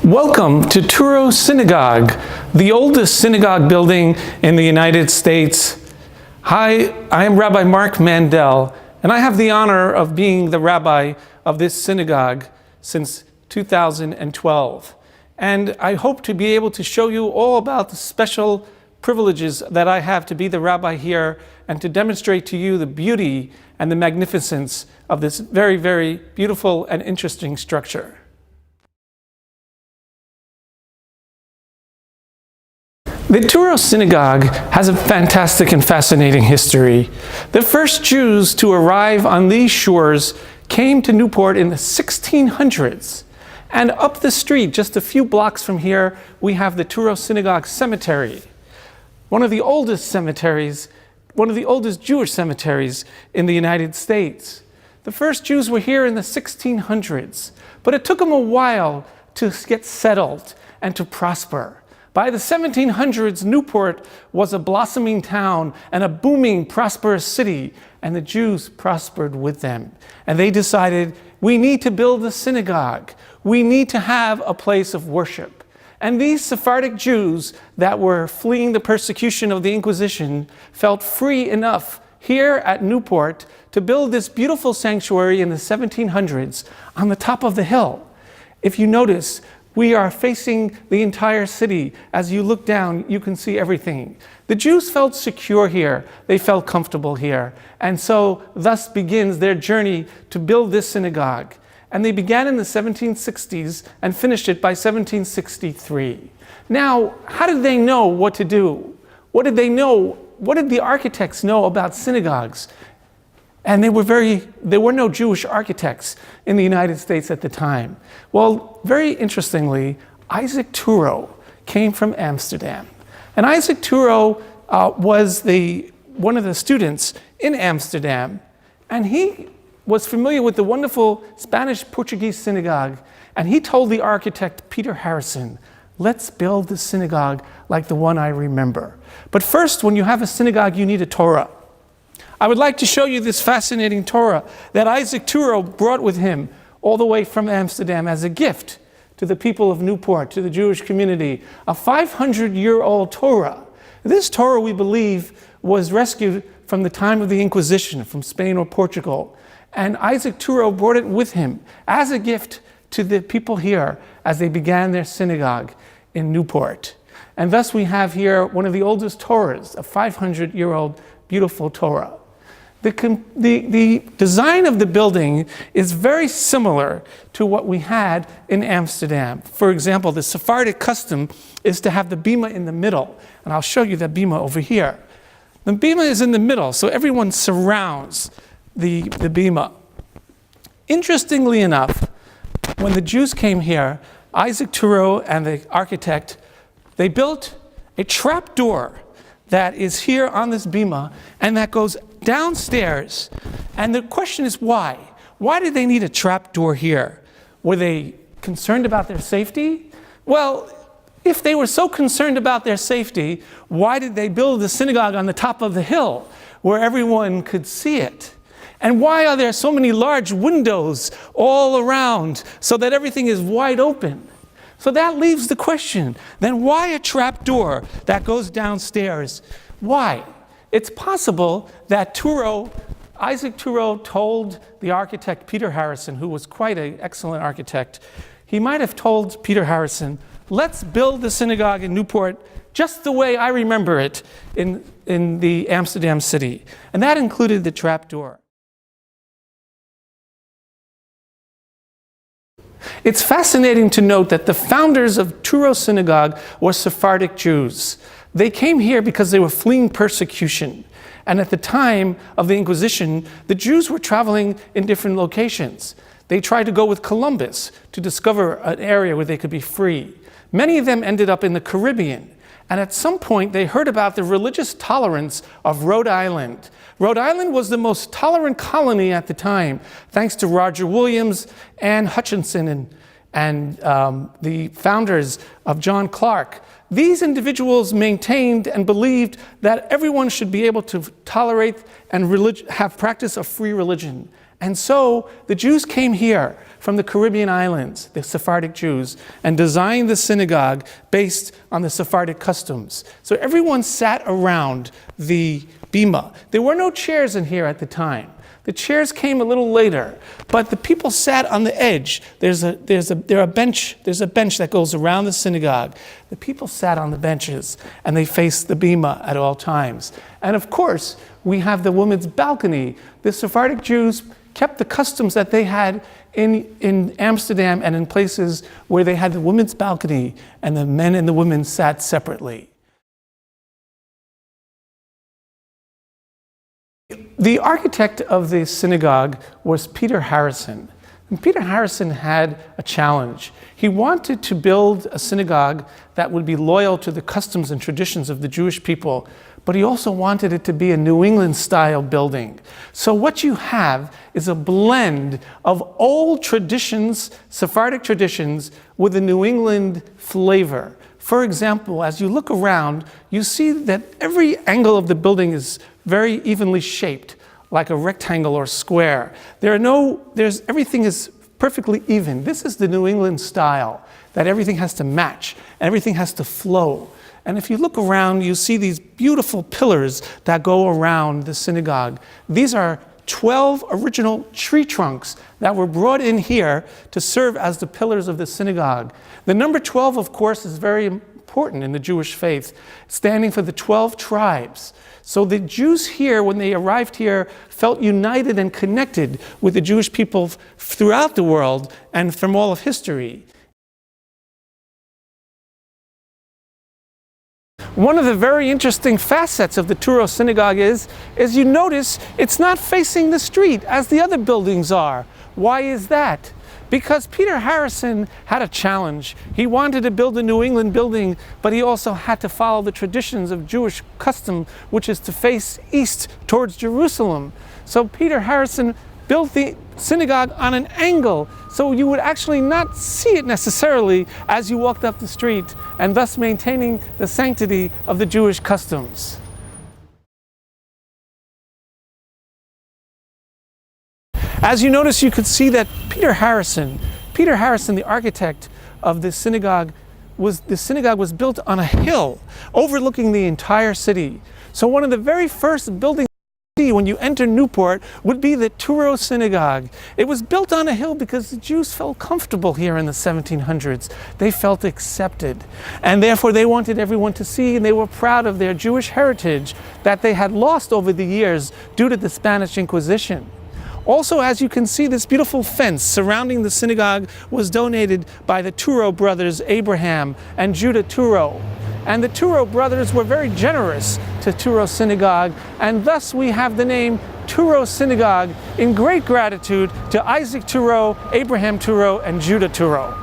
Welcome to Touro Synagogue, the oldest synagogue building in the United States. Hi, I am Rabbi Mark Mandel, and I have the honor of being the rabbi of this synagogue since 2012. And I hope to be able to show you all about the special privileges that I have to be the rabbi here and to demonstrate to you the beauty and the magnificence of this very, very beautiful and interesting structure. The Touro Synagogue has a fantastic and fascinating history. The first Jews to arrive on these shores came to Newport in the 1600s. And up the street, just a few blocks from here, we have the Touro Synagogue Cemetery, one of the oldest cemeteries, one of the oldest Jewish cemeteries in the United States. The first Jews were here in the 1600s, but it took them a while to get settled and to prosper. By the 1700s, Newport was a blossoming town and a booming, prosperous city, and the Jews prospered with them. And they decided, we need to build a synagogue. We need to have a place of worship. And these Sephardic Jews that were fleeing the persecution of the Inquisition felt free enough here at Newport to build this beautiful sanctuary in the 1700s on the top of the hill. If you notice, we are facing the entire city. As you look down, you can see everything. The Jews felt secure here. They felt comfortable here. And so thus begins their journey to build this synagogue. And they began in the 1760s and finished it by 1763. Now, how did they know what to do? What did they know? What did the architects know about synagogues? And there were no Jewish architects in the United States at the time. Well, very interestingly, Isaac Touro came from Amsterdam. And Isaac Touro was one of the students in Amsterdam. And he was familiar with the wonderful Spanish-Portuguese synagogue. And he told the architect, Peter Harrison, let's build the synagogue like the one I remember. But first, when you have a synagogue, you need a Torah. I would like to show you this fascinating Torah that Isaac Touro brought with him all the way from Amsterdam as a gift to the people of Newport, to the Jewish community, a 500-year-old Torah. This Torah, we believe, was rescued from the time of the Inquisition, from Spain or Portugal. And Isaac Touro brought it with him as a gift to the people here as they began their synagogue in Newport. And thus we have here one of the oldest Torahs, a 500-year-old beautiful Torah. The design of the building is very similar to what we had in Amsterdam. For example, the Sephardic custom is to have the bima in the middle. And I'll show you that bima over here. The bima is in the middle, so everyone surrounds the bima. Interestingly enough, when the Jews came here, Isaac Touro and the architect, they built a trap door that is here on this bima and that goes downstairs. And the question is why? Why did they need a trap door here? Were they concerned about their safety? Well, if they were so concerned about their safety, why did they build the synagogue on the top of the hill where everyone could see it? And why are there so many large windows all around so that everything is wide open? So that leaves the question, then why a trap door that goes downstairs? Why? It's possible that Isaac Touro told the architect Peter Harrison, who was quite an excellent architect, he might have told Peter Harrison, let's build the synagogue in Newport just the way I remember it in the Amsterdam city. And that included the trap door. It's fascinating to note that the founders of Touro Synagogue were Sephardic Jews. They came here because they were fleeing persecution. And at the time of the Inquisition, the Jews were traveling in different locations. They tried to go with Columbus to discover an area where they could be free. Many of them ended up in the Caribbean. And at some point, they heard about the religious tolerance of Rhode Island. Rhode Island was the most tolerant colony at the time, thanks to Roger Williams, Anne Hutchinson, and the founders of John Clark. These individuals maintained and believed that everyone should be able to tolerate and have practice of free religion. And so the Jews came here from the Caribbean islands, the Sephardic Jews, and designed the synagogue based on the Sephardic customs. So everyone sat around the bima. There were no chairs in here at the time. The chairs came a little later, but the people sat on the edge. There's a bench that goes around the synagogue. The people sat on the benches and they faced the bima at all times. And of course, we have the women's balcony. The Sephardic Jews kept the customs that they had in Amsterdam and in places where they had the women's balcony and the men and the women sat separately. The architect of the synagogue was Peter Harrison. And Peter Harrison had a challenge. He wanted to build a synagogue that would be loyal to the customs and traditions of the Jewish people, but he also wanted it to be a New England style building. So what you have is a blend of old traditions, Sephardic traditions, with a New England flavor. For example, as you look around, you see that every angle of the building is very evenly shaped, like a rectangle or square. Everything is perfectly even. This is the New England style, that everything has to match, everything has to flow. And if you look around, you see these beautiful pillars that go around the synagogue. These are 12 original tree trunks that were brought in here to serve as the pillars of the synagogue. The number 12, of course, is very important in the Jewish faith, standing for the 12 tribes. So the Jews here, when they arrived here, felt united and connected with the Jewish people throughout the world and from all of history. One of the very interesting facets of the Touro synagogue is you notice it's not facing the street as the other buildings are. Why is that? Because Peter Harrison had a challenge. He wanted to build a New England building, but he also had to follow the traditions of Jewish custom, which is to face east towards Jerusalem. So Peter Harrison built the synagogue on an angle, so you would actually not see it necessarily as you walked up the street, and thus maintaining the sanctity of the Jewish customs. As you notice, you could see that Peter Harrison, the architect of this synagogue, was built on a hill overlooking the entire city. So one of the very first buildings you see when you enter Newport would be the Touro Synagogue. It was built on a hill because the Jews felt comfortable here in the 1700s. They felt accepted, and therefore they wanted everyone to see, and they were proud of their Jewish heritage that they had lost over the years due to the Spanish Inquisition. Also, as you can see, this beautiful fence surrounding the synagogue was donated by the Touro brothers, Abraham and Judah Touro. And the Touro brothers were very generous to Touro Synagogue, and thus we have the name Touro Synagogue in great gratitude to Isaac Touro, Abraham Touro, and Judah Touro.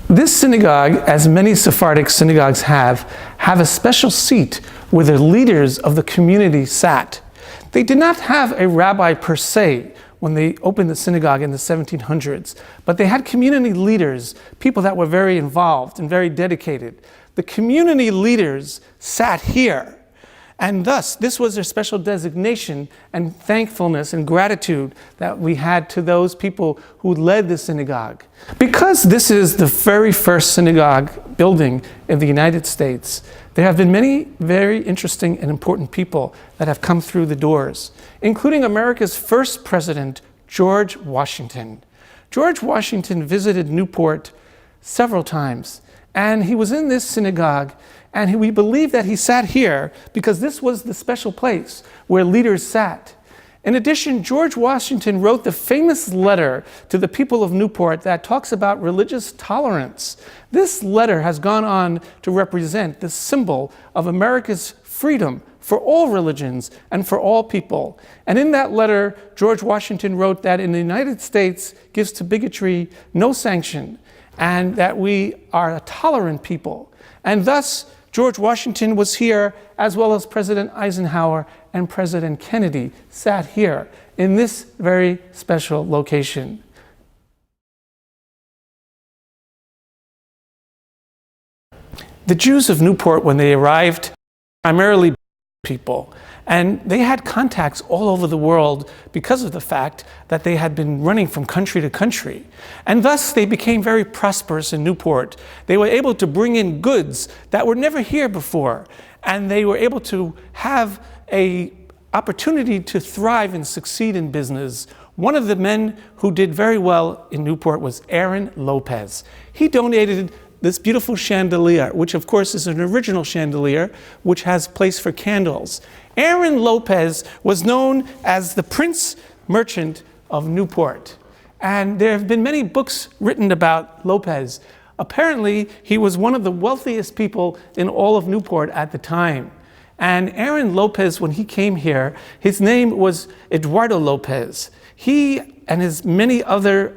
This synagogue, as many Sephardic synagogues have a special seat where the leaders of the community sat. They did not have a rabbi per se when they opened the synagogue in the 1700s, but they had community leaders, people that were very involved and very dedicated. The community leaders sat here, and thus this was their special designation and thankfulness and gratitude that we had to those people who led the synagogue. Because this is the very first synagogue building in the United States, there have been many very interesting and important people that have come through the doors, including America's first president, George Washington. George Washington visited Newport several times, and he was in this synagogue, and we believe that he sat here because this was the special place where leaders sat. In addition, George Washington wrote the famous letter to the people of Newport that talks about religious tolerance. This letter has gone on to represent the symbol of America's freedom for all religions and for all people. And in that letter, George Washington wrote that in the United States gives to bigotry no sanction, and that we are a tolerant people. And thus, George Washington was here, as well as President Eisenhower and President Kennedy sat here in this very special location. The Jews of Newport, when they arrived, primarily people. And they had contacts all over the world because of the fact that they had been running from country to country. And thus they became very prosperous in Newport. They were able to bring in goods that were never here before. And they were able to have an opportunity to thrive and succeed in business. One of the men who did very well in Newport was Aaron Lopez. He donated this beautiful chandelier, which of course is an original chandelier, which has place for candles. Aaron Lopez was known as the Prince Merchant of Newport. And there have been many books written about Lopez. Apparently, he was one of the wealthiest people in all of Newport at the time. And Aaron Lopez, when he came here, his name was Eduardo Lopez. He and his many other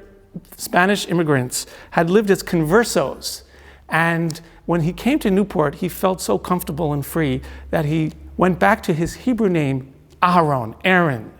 Spanish immigrants had lived as conversos. And when he came to Newport, he felt so comfortable and free that he went back to his Hebrew name, Aaron.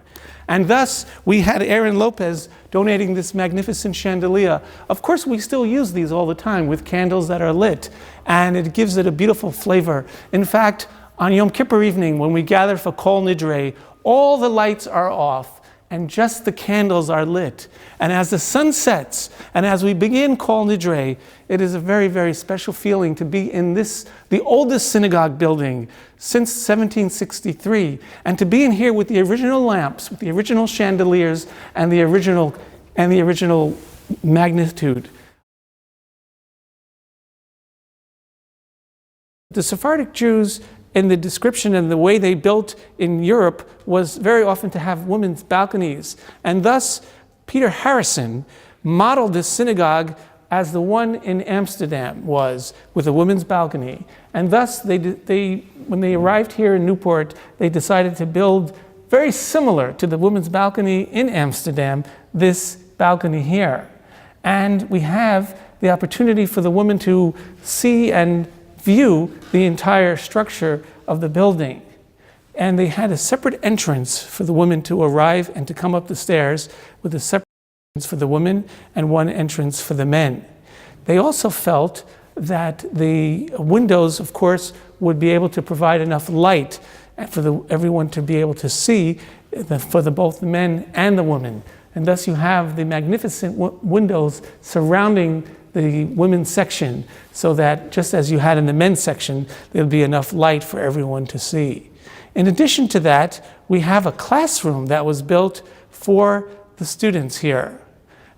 And thus, we had Aaron Lopez donating this magnificent chandelier. Of course, we still use these all the time with candles that are lit, and it gives it a beautiful flavor. In fact, on Yom Kippur evening, when we gather for Kol Nidre, all the lights are off, and just the candles are lit. And as the sun sets, and as we begin Kol Nidre, it is a very, very special feeling to be in this, the oldest synagogue building since 1763, and to be in here with the original lamps, with the original chandeliers, and the original magnitude. The Sephardic Jews, in the description and the way they built in Europe, was very often to have women's balconies. And thus, Peter Harrison modeled this synagogue as the one in Amsterdam was, with a women's balcony. And thus, when they arrived here in Newport, they decided to build, very similar to the women's balcony in Amsterdam, this balcony here. And we have the opportunity for the woman to see and view the entire structure of the building. And they had a separate entrance for the women to arrive and to come up the stairs, with a separate entrance for the women and one entrance for the men. They also felt that the windows, of course, would be able to provide enough light for everyone to be able to see, for both the men and the women. And thus you have the magnificent windows surrounding the women's section, so that just as you had in the men's section, there'll be enough light for everyone to see. In addition to that, we have a classroom that was built for the students here.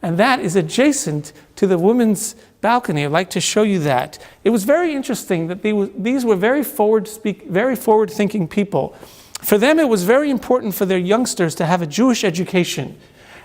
And that is adjacent to the women's balcony. I'd like to show you that. It was very interesting that these were very forward-thinking people. For them, it was very important for their youngsters to have a Jewish education.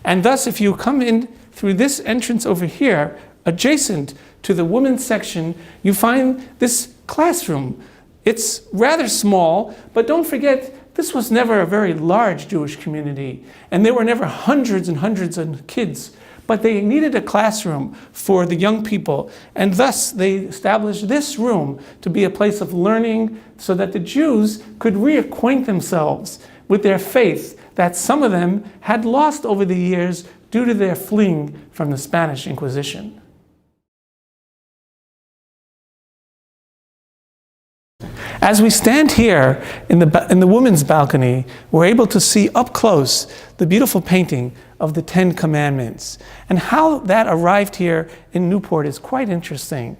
And thus, if you come in through this entrance over here, adjacent to the women's section, you find this classroom. It's rather small, but don't forget, this was never a very large Jewish community, and there were never hundreds and hundreds of kids, but they needed a classroom for the young people, and thus they established this room to be a place of learning so that the Jews could reacquaint themselves with their faith that some of them had lost over the years due to their fleeing from the Spanish Inquisition. As we stand here in the women's balcony, we're able to see up close the beautiful painting of the Ten Commandments. And how that arrived here in Newport is quite interesting.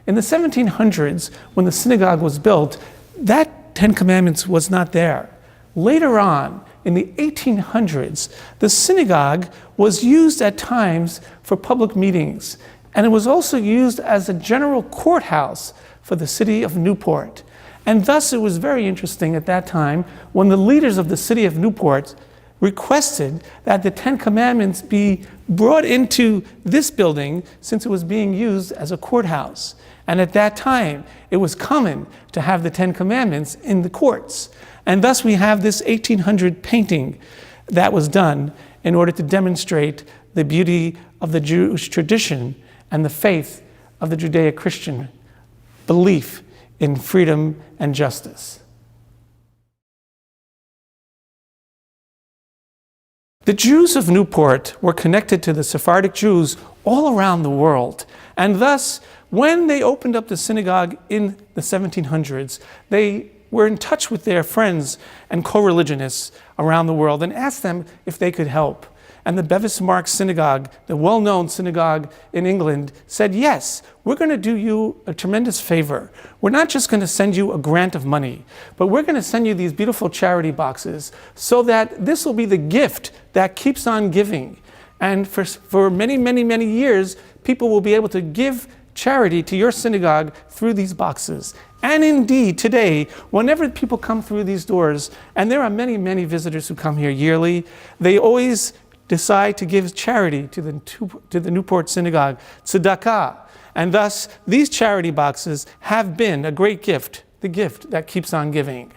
In the 1700s, when the synagogue was built, that Ten Commandments was not there. Later on, in the 1800s, the synagogue was used at times for public meetings, and it was also used as a general courthouse for the city of Newport. And thus it was very interesting at that time when the leaders of the city of Newport requested that the Ten Commandments be brought into this building, since it was being used as a courthouse. And at that time, it was common to have the Ten Commandments in the courts. And thus we have this 1800 painting that was done in order to demonstrate the beauty of the Jewish tradition and the faith of the Judeo-Christian belief in freedom and justice. The Jews of Newport were connected to the Sephardic Jews all around the world, and thus when they opened up the synagogue in the 1700s, they were in touch with their friends and co-religionists around the world and asked them if they could help. And the Bevis Mark Synagogue, the well-known synagogue in England, said, yes, we're going to do you a tremendous favor. We're not just going to send you a grant of money, but we're going to send you these beautiful charity boxes so that this will be the gift that keeps on giving. And for many, many, many years, people will be able to give charity to your synagogue through these boxes. And indeed, today, whenever people come through these doors, and there are many, many visitors who come here yearly, they always decide to give charity to the Newport Synagogue, tzedakah. And thus, these charity boxes have been a great gift, the gift that keeps on giving.